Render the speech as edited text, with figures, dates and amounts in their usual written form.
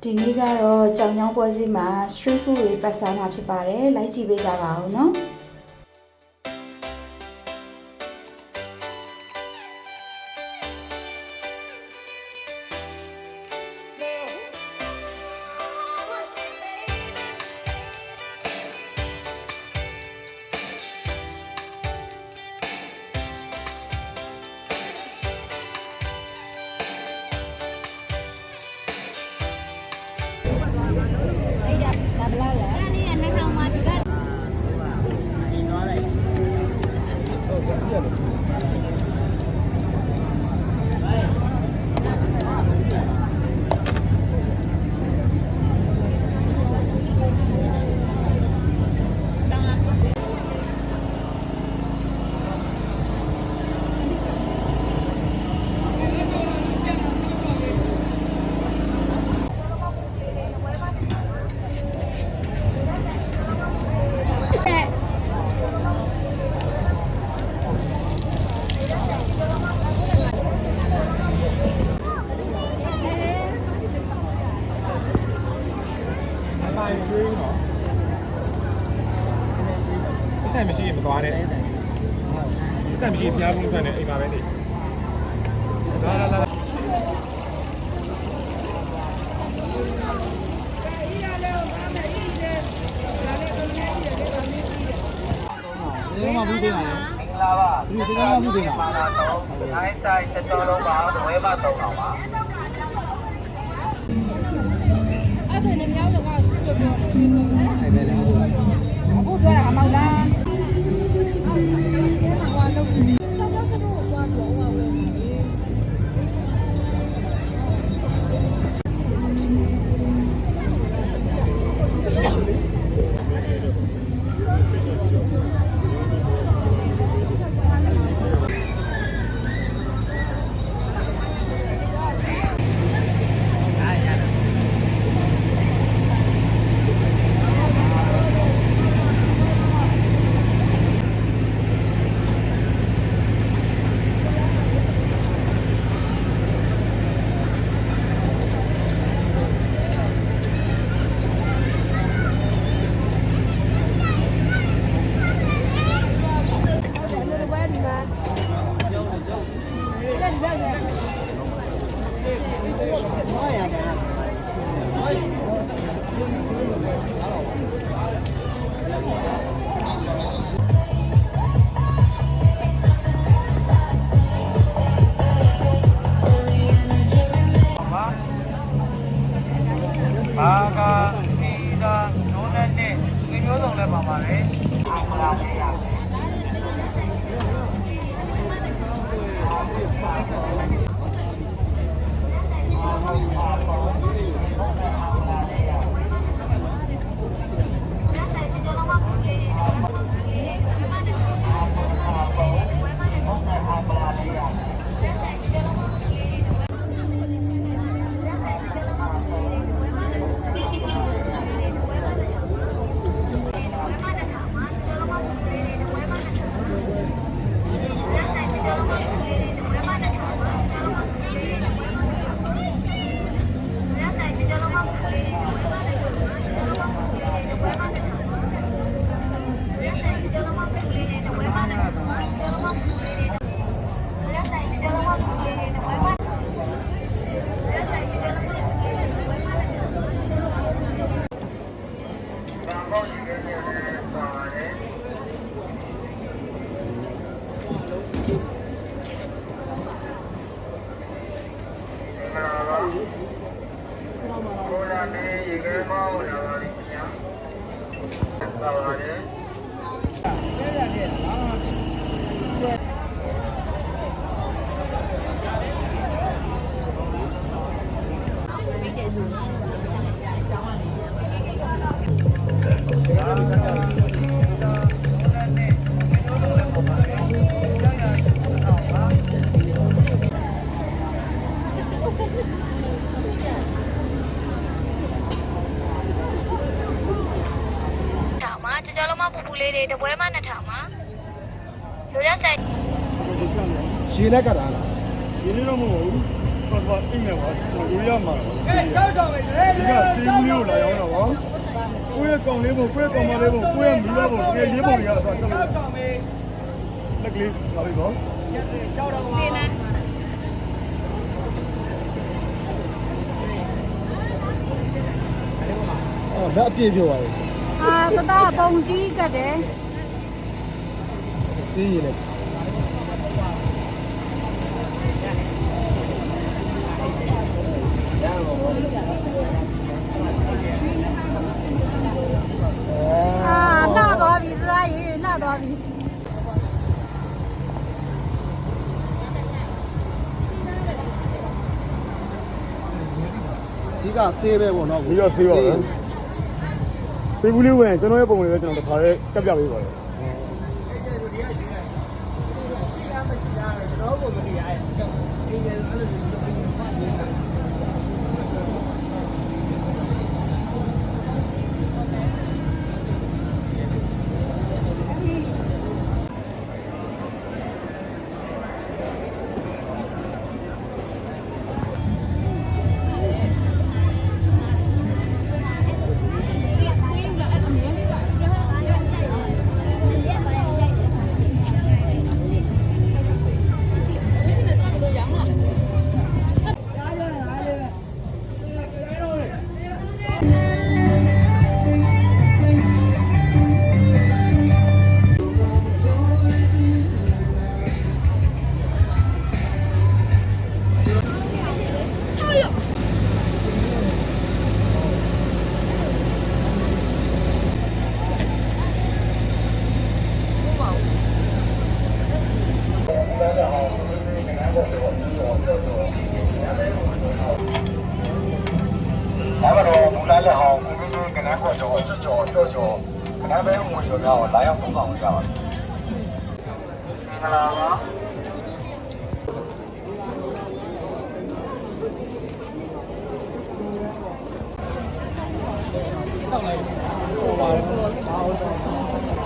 ဒီနေ့ကတော့ကြောင်ချောင်းပွဲစီမှာ street food တွေပတ်စားမှာဖြစ်ပါတယ်လိုက်ကြည့်ပေးကြပါဦးနော်ဆိုင်မရှိရင်မသွားနဲ့ဆိုင်မရှိဖျားဘူးခွန်းနဲ့အိမ်မှာပဲနေလာမဘူးတင်လာပါဒီကမဘူးတင်လာတော့နိုင်တိုင်းတစ်တော်လုံးပါဝဲပါတော့ပါအဲ့ဒါနဲ့မြောက်တော့ကပြောပြောအဲ့ပဲလေအခုပြောတာမောက်လားဘာကဒီတာနိုးနဲ့ဒီမျိုးစုံလဲပါပါတယ်အားမလားရလေးတွေတပွဲမှ2000ပါရိုးရဆိုင်ရေနဲ့ကတ်တာလားရေနဲ့တော့မဟုတ်ဘူးဘာအိမ်နဲ့ပါကျွန်တော်ရိုးရမှာဟဲ့ကြောက်တော့ပဲဒီက ကောင်လေးကိုကိုယ့်ကောင်မလေးကိုကိုယ့်ရဲ့မိဘကိုတကယ်ရေးပုံတွေကအစားတက်လို့လက်ကလေးပါပြီနော် နေနေ အော်ဒါအပြည့်ပြောပါလေ အာသတာပုံကြီးကတဲ့ စီးရည်လေလှသွားပြီသားရေလှသွားပြီ ဒီကဆေးပဲပေါ့နော် ပြီးတော့ဆေးပါပဲဆေးဘူးလေးဝင်ကျွန်တော်ရဲ့ပုံလေးလည်းကျွန်တော်တစ်ခါလေးကပ်ပြပေးပါလေ ဒါကတော့မူလာလက်ဟောင်းကိုကိုကနန်းခေါ်ကြောကြောကနန်းပဲငွေကျော်များကိုလာရောက်သုံးဆောင်ကြပါမယ်။မင်္ဂလာပါ။